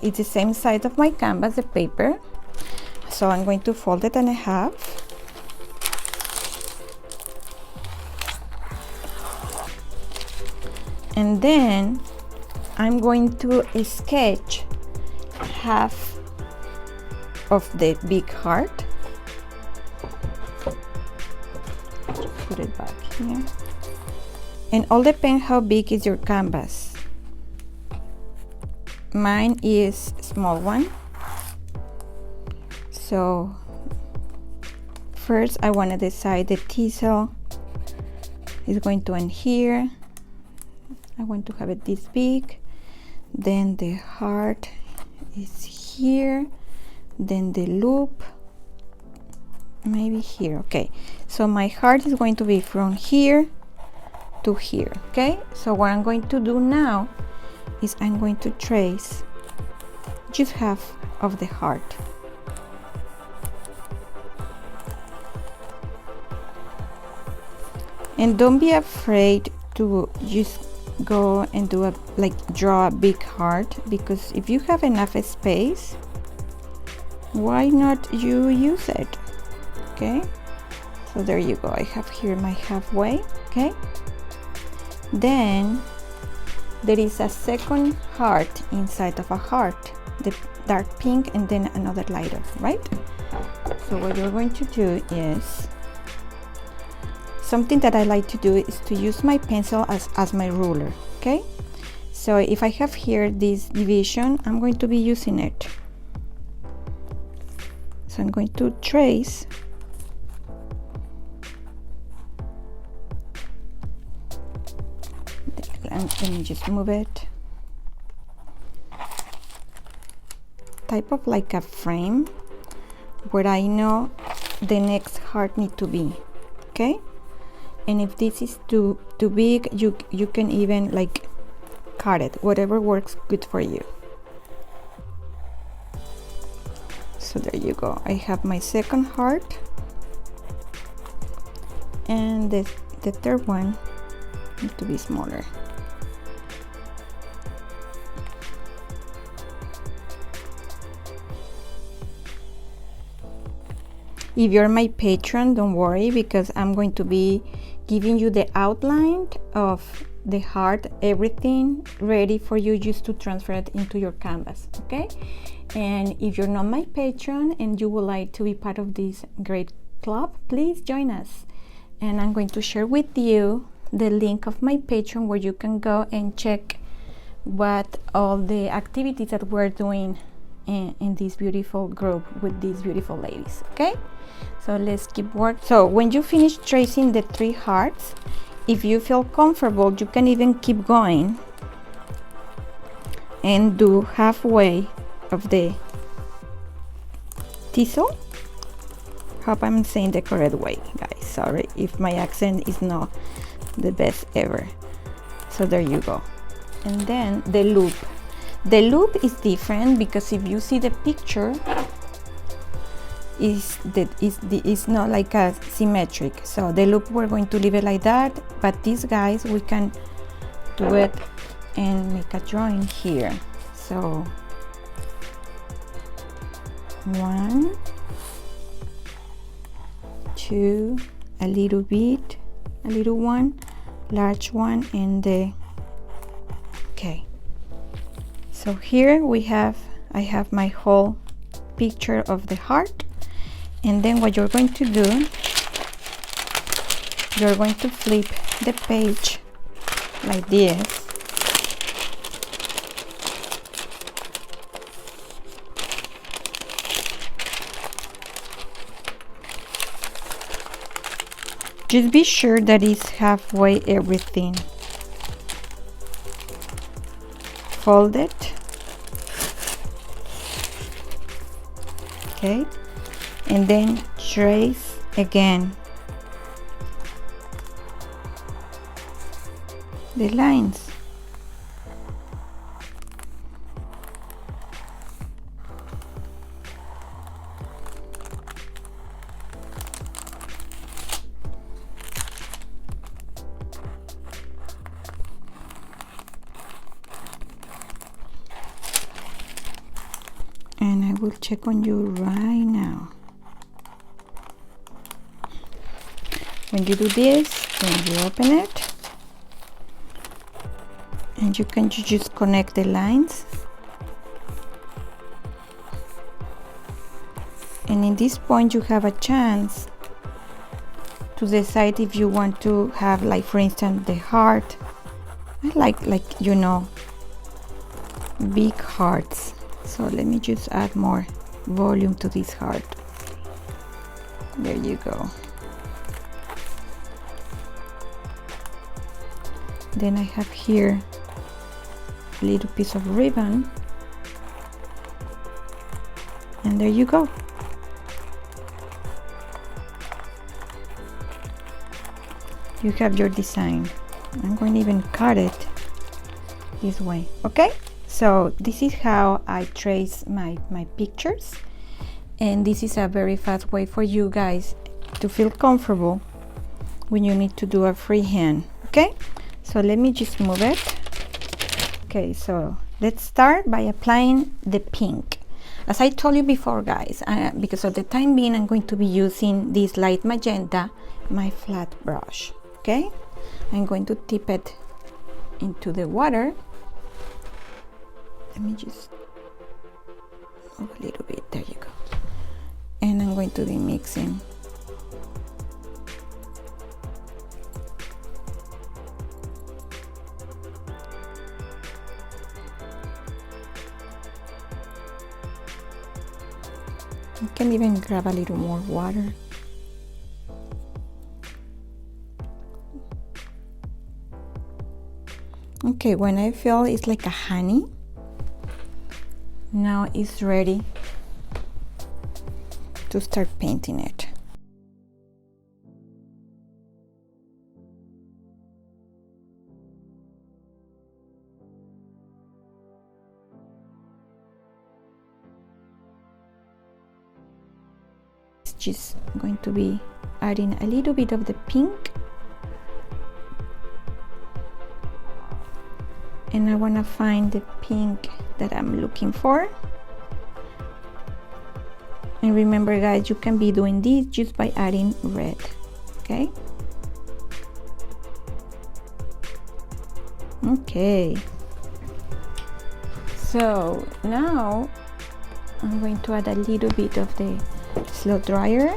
It's the same size of my canvas, the paper. So I'm going to fold it in half. And then I'm going to sketch half of the big heart. Put it back here. And all depends how big is your canvas. Mine is a small one. So first I want to decide the teasel is going to end here. I want to have it this big. Then the heart is here. Then the loop, maybe here. Okay, so my heart is going to be from here to here. Okay, so what I'm going to do now is I'm going to trace just half of the heart. And don't be afraid to just go and do draw a big heart, because if you have enough space, why not you use it? Okay, so there you go. I have here my halfway. Okay, then there is a second heart inside of a heart, the dark pink and then another lighter, right? So what you're going to do is something that I like to do is to use my pencil as my ruler. Okay, so if I have here this division, I'm going to be using it. So I'm going to trace let me just move it, type of like a frame where I know the next heart need to be. Okay, and if this is too big, you can even like cut it, whatever works good for you. So there you go. I have my second heart, and the third one needs to be smaller. If you're my patron, don't worry, because I'm going to be giving you the outline of the heart, everything ready for you just to transfer it into your canvas. Okay, and if you're not my patron and you would like to be part of this great club, please join us, and I'm going to share with you the link of my Patron where you can go and check what all the activities that we're doing in this beautiful group with these beautiful ladies. Okay, so let's keep working. So when you finish tracing the 3 hearts, if you feel comfortable, you can even keep going and do halfway of the teasel. Hope I'm saying the correct way, guys. Sorry if my accent is not the best ever. So there you go. And then the loop. The loop is different because if you see the picture, is not like a symmetric. So the loop, we're going to leave it like that, but these guys we can do it and make a drawing here. So 1, 2, a little bit, a little one, large one, and the okay. So here I have my whole picture of the heart, and then what you're going to do, you're going to flip the page like this. Just be sure that it's halfway everything. Fold it. Okay, and then trace again the lines. And I will check on you right now. When you do this, then you open it, and you can just connect the lines. And in this point, you have a chance to decide if you want to have, like, for instance, the heart. I like you know, big hearts. So let me just add more volume to this heart. There you go. Then I have here a little piece of ribbon, and there you go. You have your design. I'm going to even cut it this way. Okay, so this is how I trace my pictures, and this is a very fast way for you guys to feel comfortable when you need to do a freehand. Okay, so let me just move it. Okay, so let's start by applying the pink. As I told you before, guys, because of the time being, I'm going to be using this light magenta, my flat brush. Okay, I'm going to dip it into the water. Let me just move a little bit. There you go. And I'm going to be mixing. You can even grab a little more water. Okay, when I feel it's like a honey, now it's ready to start painting it. It's just going to be adding a little bit of the pink. And I want to find the pink that I'm looking for. And remember, guys, you can be doing this just by adding red. Okay. Okay. So now I'm going to add a little bit of the slow dryer.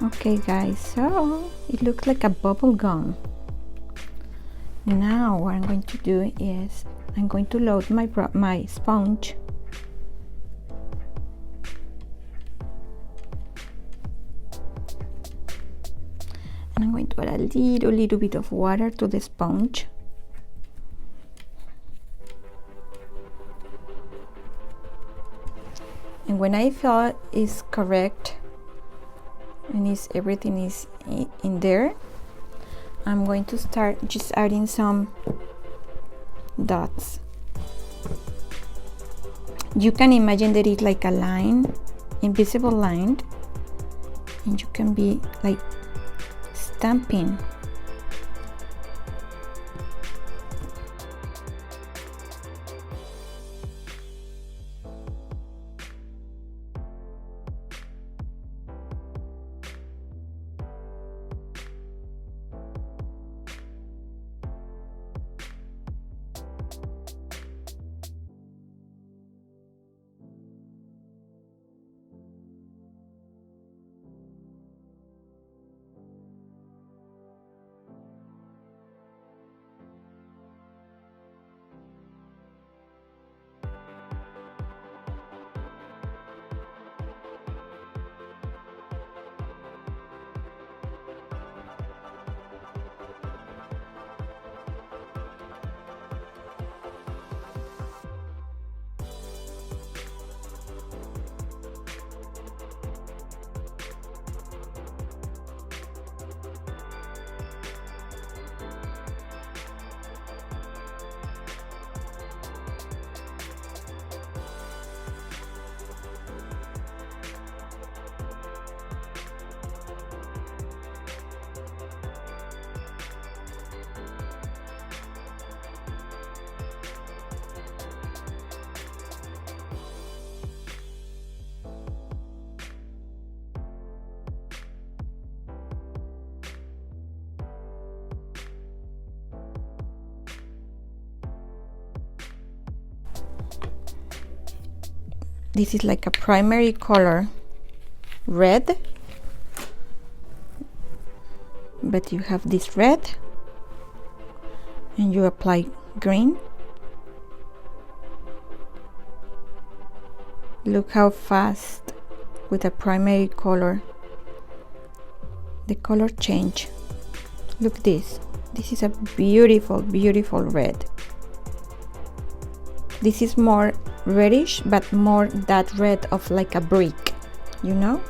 Okay, guys, so it looks like a bubble gum. Now what I'm going to do is I'm going to load my sponge. And I'm going to add a little bit of water to the sponge. And when I feel it's correct, and everything is in there, I'm going to start just adding some dots. You can imagine that it's like a line, invisible line, and you can be like stamping. this is like a primary color red, but you have this red and you apply green. Look how fast with a primary color the color change. Look this is a beautiful red. This is more reddish, but more that red of like a brick, you know.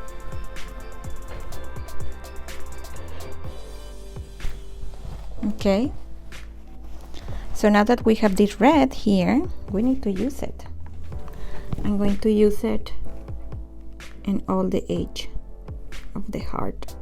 Okay, so now that we have this red here, we need to use it. I'm going to use it in all the edge of the heart.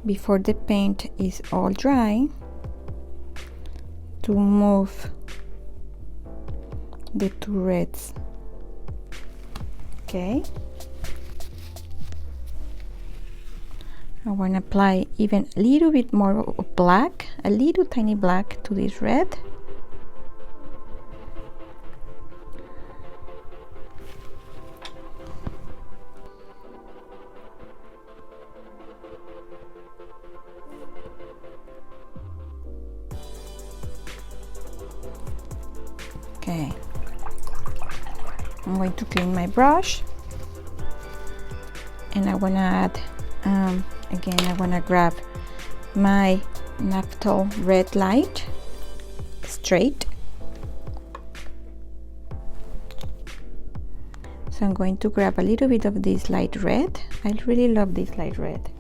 Before the paint is all dry, to move the two reds. Okay, I want to apply even a little bit more of black, a little tiny black to this red. Okay, I'm going to clean my brush, and I want to add, again, I want to grab my Naphthol red light straight. So I'm going to grab a little bit of this light red. I really love this light red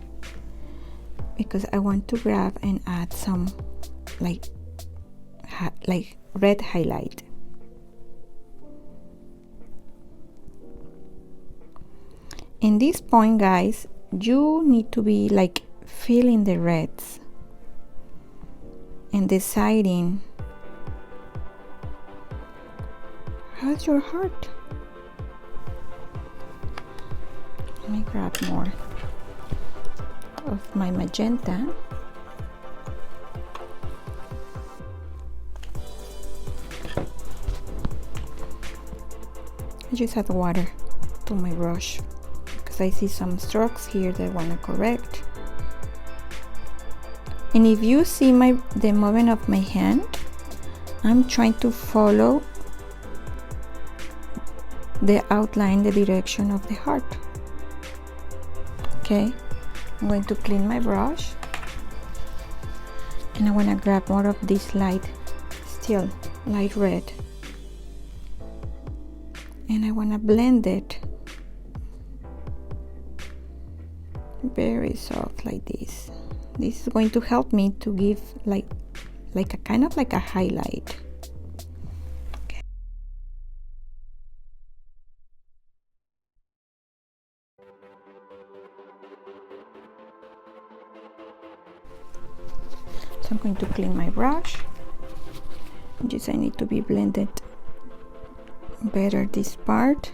because I want to grab and add some like red highlight. In this point, guys, you need to be like feeling the reds and deciding how's your heart. Let me grab more of my magenta. I just add water to my brush. I see some strokes here that I want to correct. And if you see the movement of my hand, I'm trying to follow the outline, the direction of the heart. Okay, I'm going to clean my brush, and I want to grab more of this light red, and I want to blend it very soft like this. This is going to help me to give like a kind of like a highlight. Okay. So I'm going to clean my brush. I need to be blended better this part,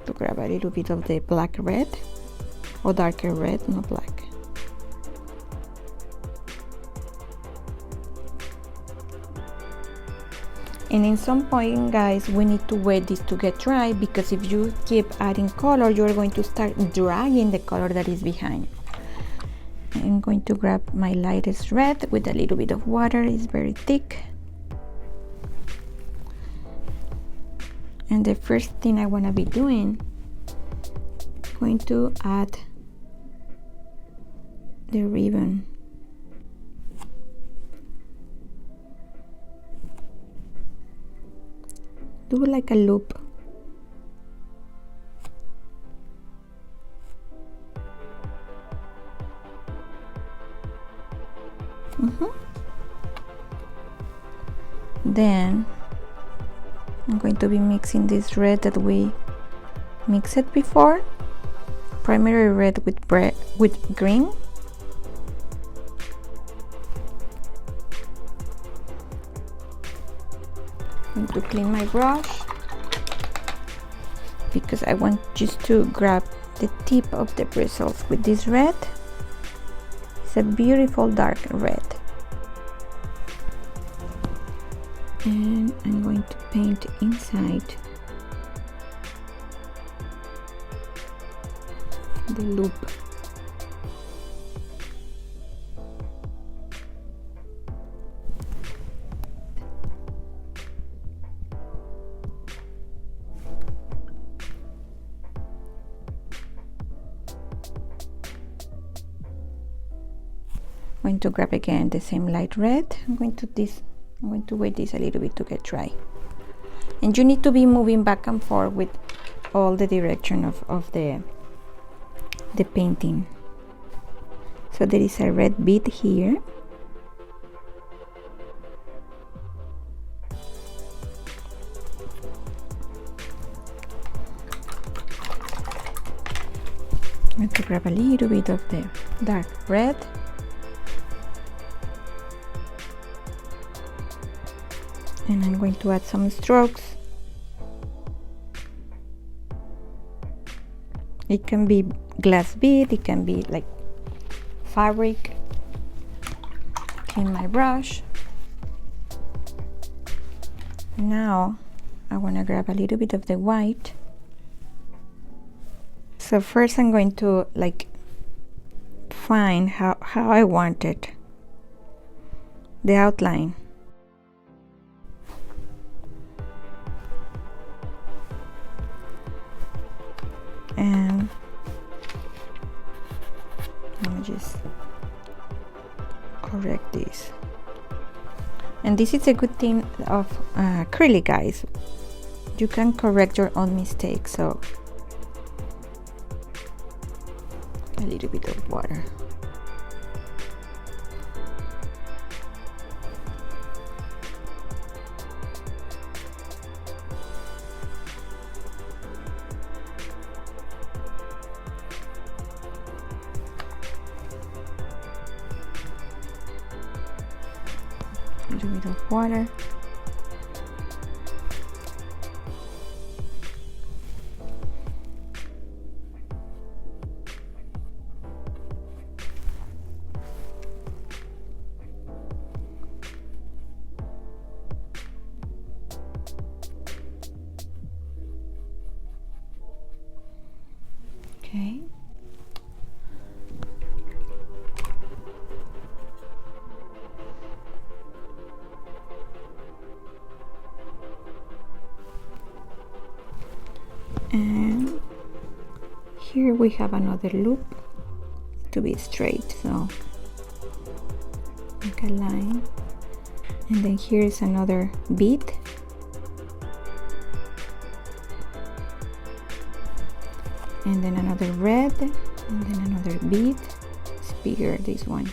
to grab a little bit of the black red, or darker red, not black. And in some point, guys, we need to wait this to get dry, because if you keep adding color, you're going to start dragging the color that is behind. I'm going to grab my lightest red with a little bit of water. It's very thick. And the first thing I want to be doing, I'm going to add the ribbon. Do like a loop. Then I'm going to be mixing this red that we mixed before, primary red with green. I'm going to clean my brush because I want just to grab the tip of the bristles with this red. It's a beautiful dark red. And I'm going to paint inside the loop. I'm going to grab again the same light red. I'm going to wait this a little bit to get dry. And you need to be moving back and forth with all the direction of the painting. So there is a red bead here. I'm going to grab a little bit of the dark red. And I'm going to add some strokes. It can be glass bead, it can be like fabric. Clean my brush. Now I want to grab a little bit of the white. So first I'm going to like find how I want it, the outline. And let me just correct this. And this is a good thing of acrylic, guys. You can correct your own mistakes. So a little bit of water. A little bit of water. Okay. And here we have another loop to be straight, so make a line, and then here is another bead, and then another red, and then another bead. It's bigger, this one.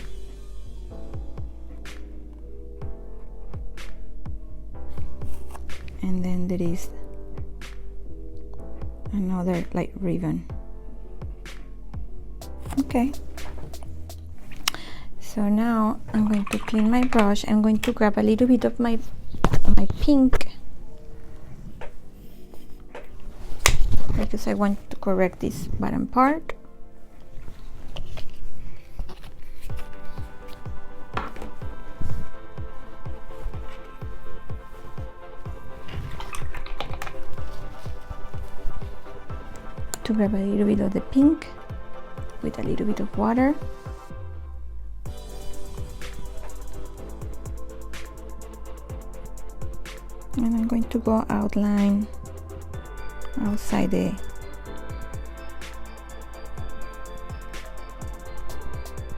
And then there is another light ribbon. Okay, so now I'm going to clean my brush. I'm going to grab a little bit of my pink because I want to correct this bottom part. To grab a little bit of the pink with a little bit of water. And I'm going to go outline outside the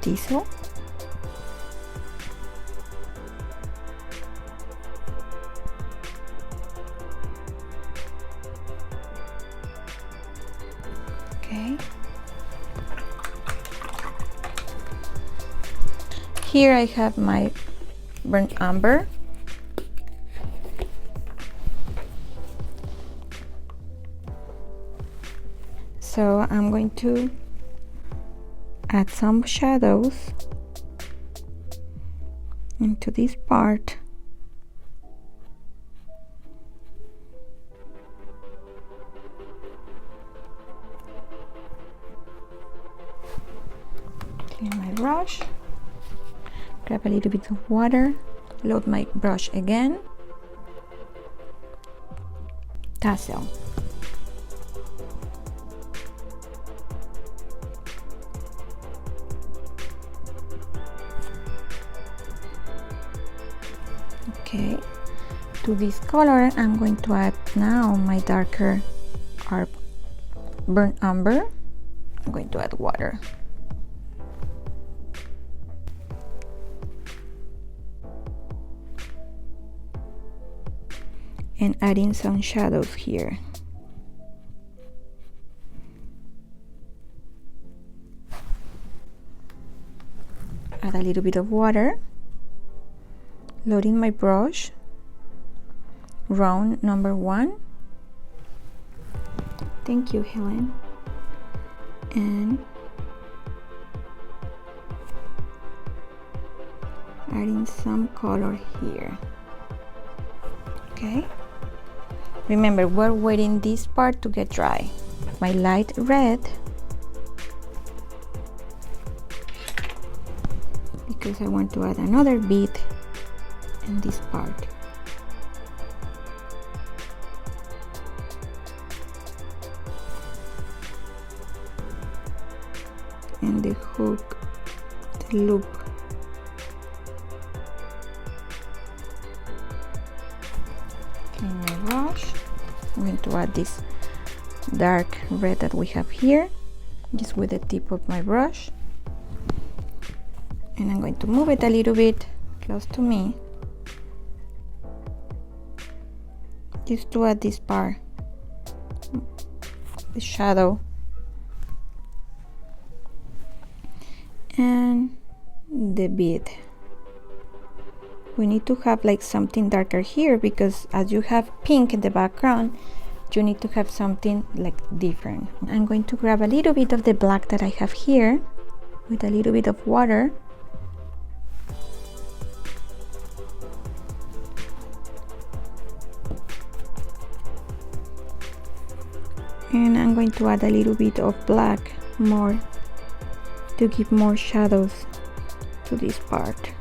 diesel. Okay. Here I have my burnt umber. So I'm going to add some shadows into this part. Clean my brush, grab a little bit of water, load my brush again, tassel. Okay, to this color I'm going to add now my darker burnt umber. I'm going to add water. And adding some shadows here. Add a little bit of water. Loading my brush, round number 1. Thank you, Helen. And adding some color here. Okay. Remember, we're waiting this part to get dry. My light red, because I want to add another bead in this part. And the hook, the loop. Clean my brush. I'm going to add this dark red that we have here, just with the tip of my brush. And I'm going to move it a little bit close to me, just to add this part, the shadow, and the bead. We need to have like something darker here, because as you have pink in the background, you need to have something like different. I'm going to grab a little bit of the black that I have here with a little bit of water. And I'm going to add a little bit of black more to give more shadows to this part.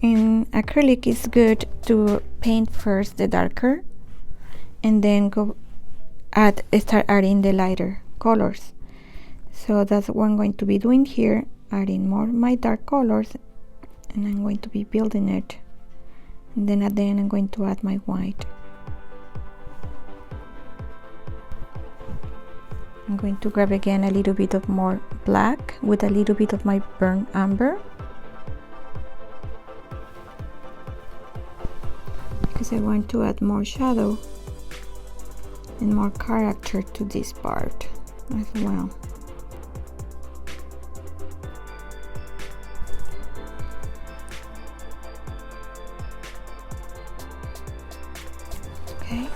In acrylic, it's good to paint first the darker and then start adding the lighter colors. So that's what I'm going to be doing here, adding more my dark colors, and I'm going to be building it, and then at the end I'm going to add my white. I'm going to grab again a little bit of more black with a little bit of my burnt umber, because I want to add more shadow and more character to this part as well. Okay.